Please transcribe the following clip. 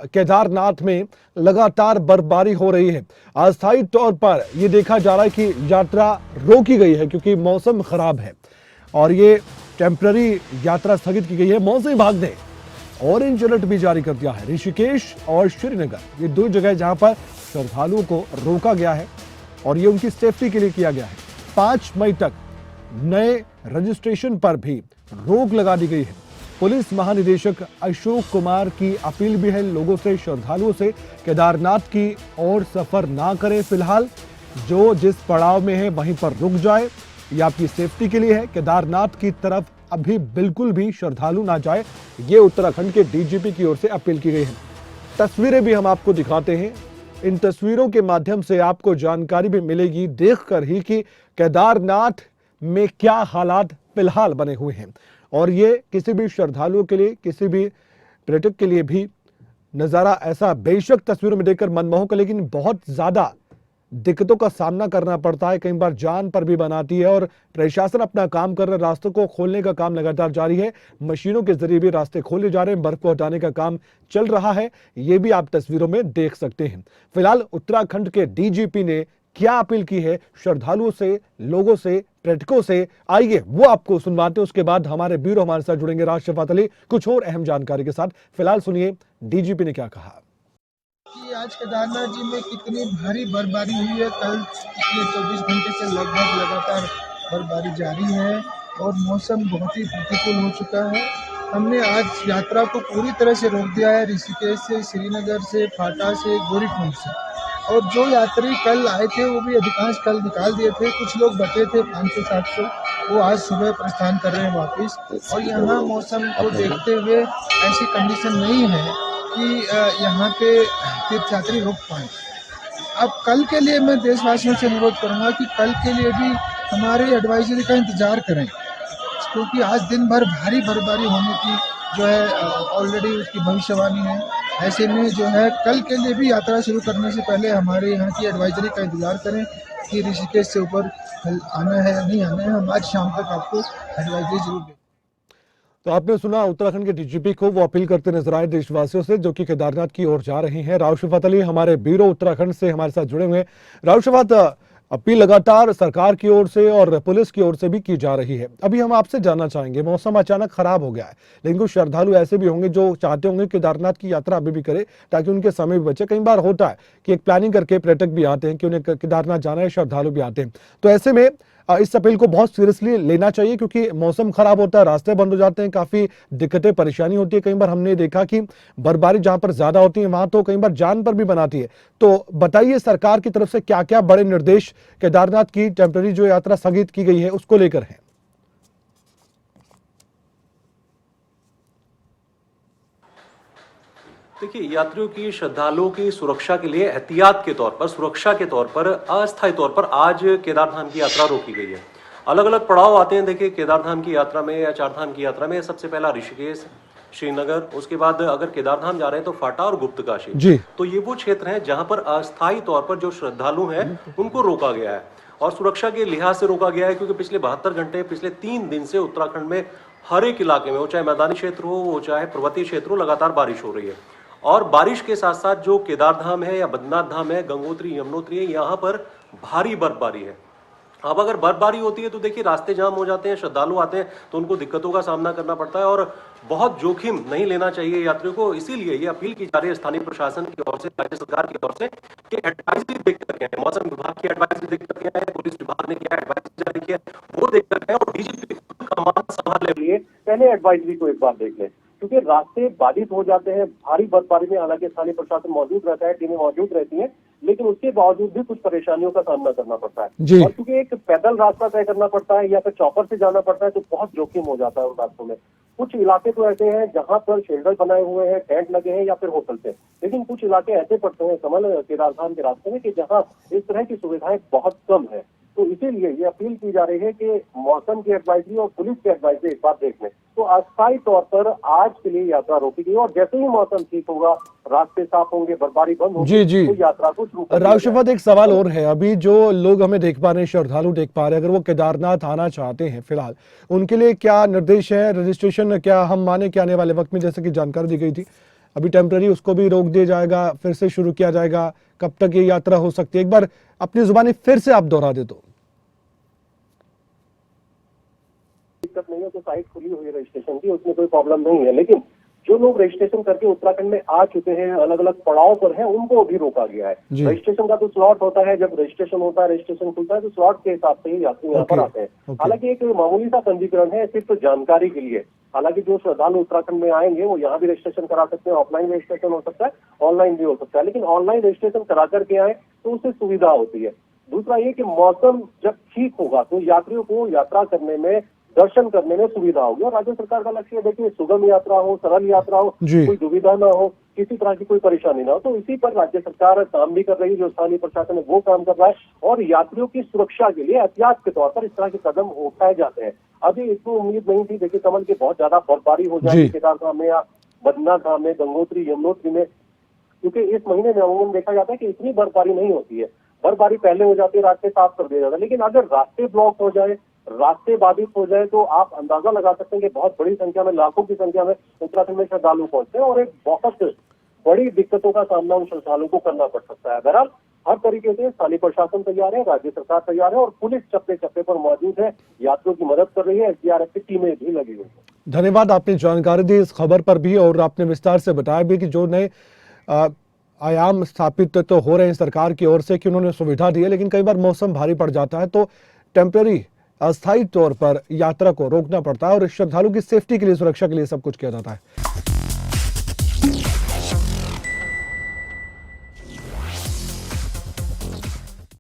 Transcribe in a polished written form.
केदारनाथ में लगातार बर्फबारी हो रही है। अस्थायी तौर पर यह देखा जा रहा है कि यात्रा रोकी गई है क्योंकि मौसम खराब है और ये टेम्पररी यात्रा स्थगित की गई है। मौसम विभाग ने ऑरेंज अलर्ट भी जारी कर दिया है। ऋषिकेश और श्रीनगर ये दो जगह जहां पर श्रद्धालुओं को रोका गया है और ये उनकी सेफ्टी के लिए किया गया है। 5 मई तक नए रजिस्ट्रेशन पर भी रोक लगा दी गई है। पुलिस महानिदेशक अशोक कुमार की अपील भी है लोगों से, श्रद्धालुओं से, केदारनाथ की ओर सफर ना करें। फिलहाल जो जिस पड़ाव में है वहीं पर रुक जाए, ये आपकी सेफ्टी के लिए है। केदारनाथ की तरफ अभी बिल्कुल भी श्रद्धालु ना जाए, ये उत्तराखंड के डीजीपी की ओर से अपील की गई है। तस्वीरें भी हम आपको दिखाते हैं। इन तस्वीरों के माध्यम से आपको जानकारी भी मिलेगी देखकर ही कि केदारनाथ में क्या हालात फिलहाल बने हुए हैं और ये किसी भी श्रद्धालुओं के लिए, किसी भी पर्यटक के लिए भी नज़ारा ऐसा बेशक तस्वीरों में देखकर मनमोहक है, लेकिन बहुत ज़्यादा दिक्कतों का सामना करना पड़ता है। कई बार जान पर भी बनाती है और प्रशासन अपना काम कर रहा है। रास्तों को खोलने का काम लगातार जारी है। मशीनों के जरिए भी रास्ते खोले जा रहे हैं। बर्फ को हटाने का काम चल रहा है। ये भी आप तस्वीरों में देख सकते हैं। फिलहाल उत्तराखंड के डीजीपी ने क्या अपील की है श्रद्धालुओं से, लोगों से, पर्यटकों से, आइए वो आपको सुनवाते हैं। उसके बाद हमारे ब्यूरो हमारे साथ जुड़ेंगे राष्ट्रपति अली कुछ और अहम जानकारी के साथ। फिलहाल सुनिए डीजीपी ने क्या कहा। कि आज केदारनाथ जी में कितनी भारी बर्फबारी हुई है। कल पिछले 24 घंटे से लगभग लगातार बर्फबारी जारी है और मौसम बहुत ही प्रतिकूल हो चुका है। हमने आज यात्रा को पूरी तरह से रोक दिया है। ऋषिकेश से, श्रीनगर से, फाटा से, गौरीकुंड से, और जो यात्री कल आए थे वो भी अधिकांश कल निकाल दिए थे। कुछ लोग बचे थे 500-700, वो आज सुबह प्रस्थान कर रहे हैं वापस। और यहाँ मौसम को देखते हुए ऐसी कंडीशन नहीं है कि यहाँ पे तीर्थयात्री रुक पाए। अब कल के लिए मैं देशवासियों से अनुरोध करूँगा कि कल के लिए भी हमारे एडवाइजरी का इंतज़ार करें, क्योंकि आज दिन भर भारी बर्फबारी होने की जो है ऑलरेडी उसकी भविष्यवाणी है। ऐसे में जो है कल के लिए भी यात्रा शुरू करने से पहले हमारे यहाँ की एडवाइजरी का इंतज़ार करें कि ऋषिकेश से ऊपर आना है या नहीं आना है। हम आज शाम तक आपको एडवाइजरी जरूर दें। तो आपने सुना उत्तराखंड के डीजीपी को, वो अपील करते नजर आए देशवासियों से जो कि केदारनाथ की ओर जा रहे हैं। राष्ट्रपति अली हमारे ब्यूरो उत्तराखंड से हमारे साथ जुड़े हुए हैं। राष्ट्रपति, अपील लगातार सरकार की ओर से और पुलिस की ओर से भी की जा रही है। अभी हम आपसे जानना चाहेंगे, मौसम अचानक खराब हो गया है, लेकिन कुछ श्रद्धालु ऐसे भी होंगे जो चाहते होंगे केदारनाथ की यात्रा अभी भी करे ताकि उनके समय भी बचे। कई बार होता है कि एक प्लानिंग करके पर्यटक भी आते हैं कि उन्हें केदारनाथ जाना है, श्रद्धालु भी आते हैं। तो ऐसे में इस अपील को बहुत सीरियसली लेना चाहिए क्योंकि मौसम खराब होता है, रास्ते बंद हो जाते हैं, काफी दिक्कतें परेशानी होती है। कई बार हमने देखा कि बर्फबारी जहां पर ज्यादा होती है वहां तो कई बार जान पर भी बनाती है। तो बताइए सरकार की तरफ से क्या क्या बड़े निर्देश केदारनाथ की टेम्पररी जो यात्रा स्थगित की गई है उसको लेकर है। देखिए, यात्रियों की, श्रद्धालुओं की सुरक्षा के लिए एहतियात के तौर पर, सुरक्षा के तौर पर अस्थायी तौर पर आज केदारधाम की यात्रा रोकी गई है। अलग अलग पड़ाव आते हैं। देखिए, केदारधाम की यात्रा में या चारधाम की यात्रा में सबसे पहला ऋषिकेश, श्रीनगर, उसके बाद अगर केदारधाम जा रहे हैं तो फाटा और गुप्तकाशी जी। तो ये वो क्षेत्र हैं जहां पर अस्थायी तौर पर जो श्रद्धालु हैं उनको रोका गया है और सुरक्षा के लिहाज से रोका गया है क्योंकि पिछले 72 घंटे, पिछले 3 दिन से उत्तराखंड में हर एक इलाके में, वो चाहे मैदानी क्षेत्र हो, वो चाहे पर्वतीय क्षेत्र हो, लगातार बारिश हो रही है। और बारिश के साथ साथ जो केदारधाम है या बद्रीनाथ धाम है, गंगोत्री, यमुनोत्री है, यहाँ पर भारी बर्फबारी है। अब अगर बर्फबारी होती है तो देखिए रास्ते जाम हो जाते हैं, श्रद्धालु आते हैं तो उनको दिक्कतों का सामना करना पड़ता है और बहुत जोखिम नहीं लेना चाहिए यात्रियों को। इसीलिए ये अपील की जा रही है स्थानीय प्रशासन की ओर से, राज्य सरकार की ओर से कि एडवाइजरी देख करके आए, मौसम विभाग की एडवाइजरी देख करके आए, पुलिस विभाग ने क्या एडवाइजरी जारी किया वो देख करके, और डीजीपी कमान संभालने लिए पहले एडवाइजरी को एक बार देख लें, क्योंकि रास्ते बाधित हो जाते हैं भारी बर्फबारी में। हालांकि स्थानीय प्रशासन मौजूद रहता है, टीमें मौजूद रहती हैं, लेकिन उसके बावजूद भी कुछ परेशानियों का सामना करना पड़ता है। और क्योंकि एक पैदल रास्ता तय करना पड़ता है या फिर चौपर से जाना पड़ता है तो बहुत जोखिम हो जाता है उन रास्तों में। कुछ इलाके तो ऐसे हैं जहां पर शेल्टर बनाए हुए हैं, टेंट लगे हैं या फिर होटल थे, लेकिन कुछ इलाके ऐसे पड़ते हैं कमल केदारधाम के रास्ते में कि जहां इस तरह की सुविधाएं बहुत कम है। तो इसीलिए ये अपील की जा रही है कि मौसम की एडवाइजरी और पुलिस की एडवाइजरी एक बार देख लें। तो अस्थायी तौर पर आज के लिए यात्रा रोकी गई और जैसे ही मौसम ठीक होगा रास्ते साफ होंगे, बर्फबारी बंद होगी, जी जी तो यात्रा को शुरू कर दिया राव शफकत, एक सवाल और है। अभी जो लोग हमें देख पा रहे हैं, श्रद्धालु देख पा रहे हैं, अगर वो केदारनाथ आना चाहते हैं फिलहाल, उनके लिए क्या निर्देश है? रजिस्ट्रेशन क्या हम माने कि आने वाले वक्त में, जैसे कि जानकारी दी गई थी, अभी टेम्पररी उसको भी रोक दिया जाएगा, फिर से शुरू किया जाएगा, कब तक ये यात्रा हो सकती है? एक बार अपनी जुबानी फिर से आप दोहरा दे तो। दिक्कत नहीं है, तो साइट खुली हुई है रजिस्ट्रेशन की, उसमें कोई प्रॉब्लम नहीं है। लेकिन जो लोग रजिस्ट्रेशन करके उत्तराखंड में आ चुके हैं, अलग अलग पड़ाव पर हैं, उनको भी रोका गया है। जी। रजिस्ट्रेशन का तो स्लॉट होता है, जब रजिस्ट्रेशन होता है, रजिस्ट्रेशन खुलता है, तो स्लॉट के हिसाब से ही यात्री यहाँ पर ओके, आते हैं। ओके। हालांकि एक मामूली सा पंजीकरण है, सिर्फ जानकारी के लिए। हालांकि जो श्रद्धालु उत्तराखंड में आएंगे वो यहाँ भी रजिस्ट्रेशन करा सकते हैं, ऑफलाइन रजिस्ट्रेशन हो सकता है, ऑनलाइन भी हो सकता है। लेकिन ऑनलाइन रजिस्ट्रेशन करा करके आए तो उससे सुविधा होती है। दूसरा ये कि मौसम जब ठीक होगा तो यात्रियों को यात्रा करने में, दर्शन करने में सुविधा होगी। और राज्य सरकार का लक्ष्य है, देखिए, सुगम यात्रा हो, सरल यात्रा हो, जी। कोई दुविधा ना हो, किसी तरह की कोई परेशानी ना हो। तो इसी पर राज्य सरकार काम भी कर रही है, जो स्थानीय प्रशासन है वो काम कर रहा है, और यात्रियों की सुरक्षा के लिए एहतियात के तौर पर इस तरह के कदम उठाए जाते हैं। अभी इसको उम्मीद नहीं थी, देखिए कमल, की बहुत ज्यादा बर्फबारी हो जाएगी केदारनाथ में या बद्रीनाथ धाम में, गंगोत्री, यमुनोत्री में, क्योंकि इस महीने में अमूमन देखा जाता है कि इतनी बर्फबारी नहीं होती है। बर्फबारी पहले हो जाती है, रास्ते साफ कर दिया जाता है। लेकिन अगर रास्ते ब्लॉक हो जाए, रास्ते बाधित हो जाए, तो आप अंदाजा लगा सकते हैं कि बहुत बड़ी संख्या में, लाखों की संख्या में उत्तराखंड में श्रद्धालु पहुंचते हैं, और एक बहुत बड़ी दिक्कतों का सामना उन श्रद्धालुओं को करना पड़ सकता है। बहरहाल हर तरीके से स्थानीय प्रशासन तैयार है, राज्य सरकार तैयार है, और पुलिस चप्पे चप्पे पर मौजूद है, यात्रियों की मदद कर रही है, एसडीआरएफ की टीमें भी लगी हुई है। धन्यवाद, आपने जानकारी दी इस खबर पर भी, और आपने विस्तार से बताया भी कि जो नए आयाम स्थापित तो हो रहे हैं सरकार की ओर से कि उन्होंने सुविधा दी है, लेकिन कई बार मौसम भारी पड़ जाता है तो टेम्पररी, अस्थायी तौर पर यात्रा को रोकना पड़ता है, और श्रद्धालु की सेफ्टी के लिए, सुरक्षा के लिए सब कुछ किया जाता है।